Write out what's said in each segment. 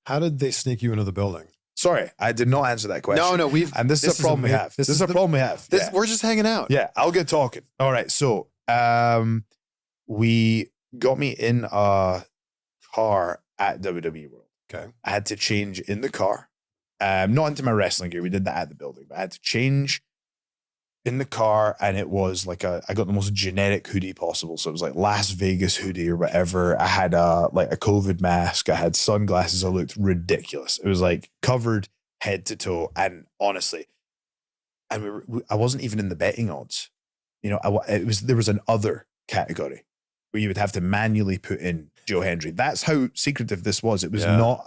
How did they sneak you into the building? Sorry, I did not answer that question. No, and this is a problem we have. This is a problem we have. Yeah. We're just hanging out. Yeah, I'll get talking. All right, so we got me in a car at WWE World. Okay. I had to change in the car. Not into my wrestling gear. We did that at the building, but I had to change in the car, and it was like I got the most generic hoodie possible. So it was like Las Vegas hoodie or whatever. I had a COVID mask. I had sunglasses. I looked ridiculous. It was like covered head to toe. And honestly, and I wasn't even in the betting odds. You know, there was an other category where you would have to manually put in Joe Hendry. That's how secretive this was. It was not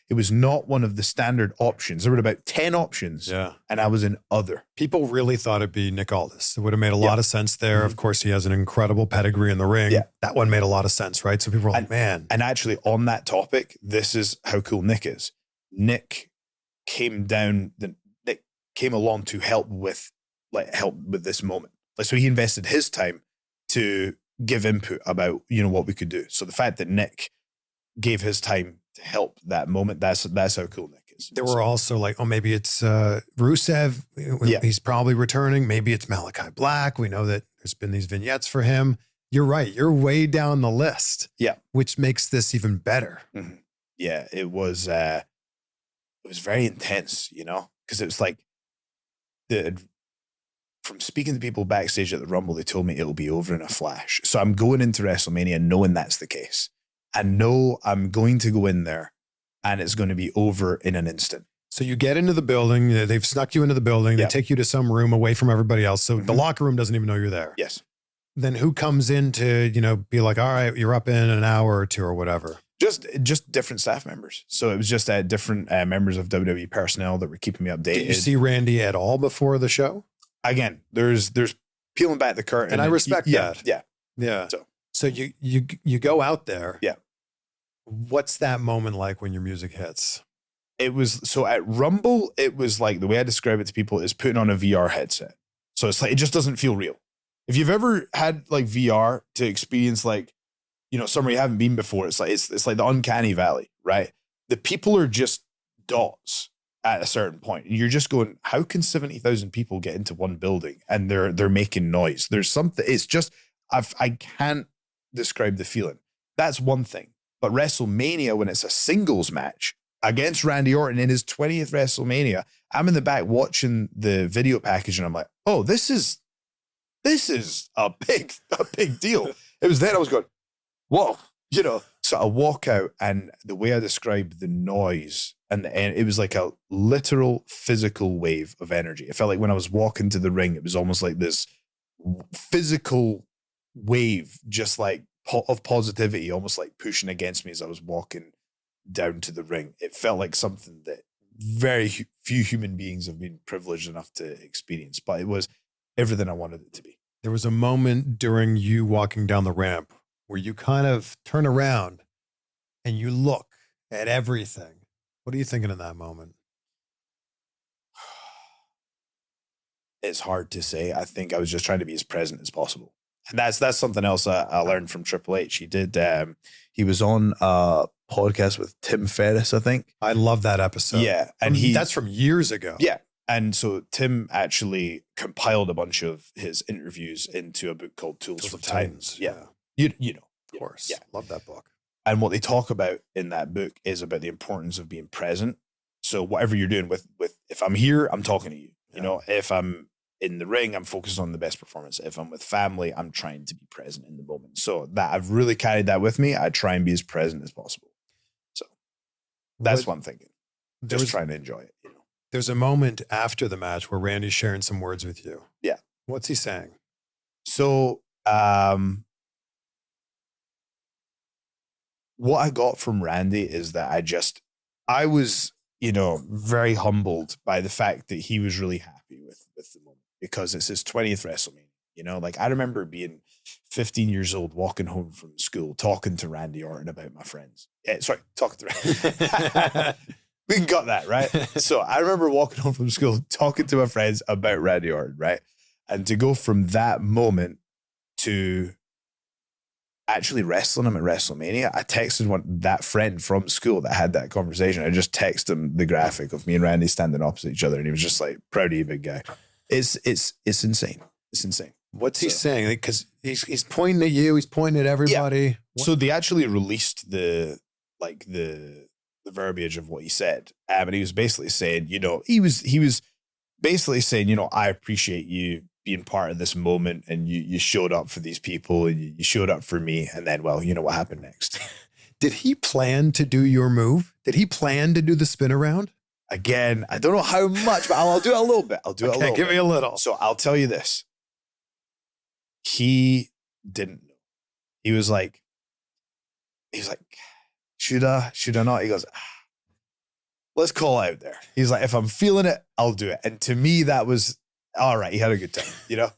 it was not one of the standard options. There were about 10 options, and I was in other. People really thought it'd be Nick Aldis. It would have made a lot of sense there. Mm-hmm. Of course, he has an incredible pedigree in the ring. Yeah. That one made a lot of sense, right? So people were like, man. And actually on that topic, this is how cool Nick is. Nick came along to help with this moment. Like, so he invested his time to give input about, you know, what we could do. So the fact that Nick gave his time to help that moment, that's how cool Nick is. There were also like, oh, maybe it's Rusev. He's probably returning. Maybe it's Malachi Black. We know that there's been these vignettes for him. You're right. You're way down the list. Yeah. Which makes this even better. Mm-hmm. Yeah. It was very intense, you know, because it was like from speaking to people backstage at the Rumble, they told me it'll be over in a flash. So I'm going into WrestleMania knowing that's the case. I know I'm going to go in there and it's going to be over in an instant. So you get into the building, they've snuck you into the building, they take you to some room away from everybody else. So the locker room doesn't even know you're there. Yes. Then who comes in to, you know, be like, all right, you're up in an hour or two or whatever? Just different staff members. So it was just different members of WWE personnel that were keeping me updated. Did you see Randy at all before the show? Again, there's peeling back the curtain. And I respect that. Yeah. Yeah. So you go out there. Yeah. What's that moment like when your music hits? It was, so at Rumble, it was like, the way I describe it to people is putting on a VR headset. So it's like, it just doesn't feel real. If you've ever had like VR to experience like, you know, somewhere you haven't been before, it's like the uncanny valley, right? The people are just dots at a certain point. And you're just going, how can 70,000 people get into one building and they're making noise? There's something, it's just, I can't describe the feeling. That's one thing. But WrestleMania, when it's a singles match against Randy Orton in his 20th WrestleMania, I'm in the back watching the video package and I'm like, oh, this is a big deal. It was then I was going, whoa, you know. So I walk out, and the way I described the noise and it was like a literal physical wave of energy. It felt like when I was walking to the ring, it was almost like this physical wave, just like of positivity, almost like pushing against me as I was walking down to the ring. It felt like something that very few human beings have been privileged enough to experience, but it was everything I wanted it to be. There was a moment during you walking down the ramp where you kind of turn around and you look at everything. What are you thinking in that moment? It's hard to say. I think I was just trying to be as present as possible. And that's something else I learned from Triple H. He was on a podcast with Tim Ferriss, I think. I love that episode. Yeah. And that's from years ago. Yeah. And so Tim actually compiled a bunch of his interviews into a book called Tools for Titans. Yeah. You know. Of course. Yeah. Love that book. And what they talk about in that book is about the importance of being present. So whatever you're doing with if I'm here, I'm talking to you. Yeah. You know, if I'm in the ring, I'm focused on the best performance. If I'm with family, I'm trying to be present in the moment. So that I've really carried that with me. I try and be as present as possible. So that's what I'm thinking. Just trying to enjoy it, you know. There's a moment after the match where Randy's sharing some words with you. Yeah. What's he saying? So, what I got from Randy is that I was, you know, very humbled by the fact that he was really happy with the moment because it's his 20th WrestleMania. You know, like I remember being 15 years old, walking home from school, talking to Randy Orton about my friends. Talking to Randy. We can cut that, right? So I remember walking home from school, talking to my friends about Randy Orton, right? And to go from that moment to actually wrestling him at WrestleMania, I texted that friend from school that had that conversation. I just texted him the graphic of me and Randy standing opposite each other, and he was just like, proud of you, big guy. It's insane. It's insane. What's he saying? Because he's pointing at you, he's pointing at everybody. Yeah. So they actually released the verbiage of what he said. And he was basically saying, you know, he was basically saying, you know, I appreciate you being part of this moment, and you showed up for these people, and you showed up for me. And then, well, you know what happened next. Did he plan to do your move? Did he plan to do the spin around? Again, I don't know how much, but I'll do it a little bit. Give me a little. So I'll tell you this. He didn't know. He was like, should I not? He goes, let's call out there. He's like, if I'm feeling it, I'll do it. And to me, that was all right. He had a good time, you know?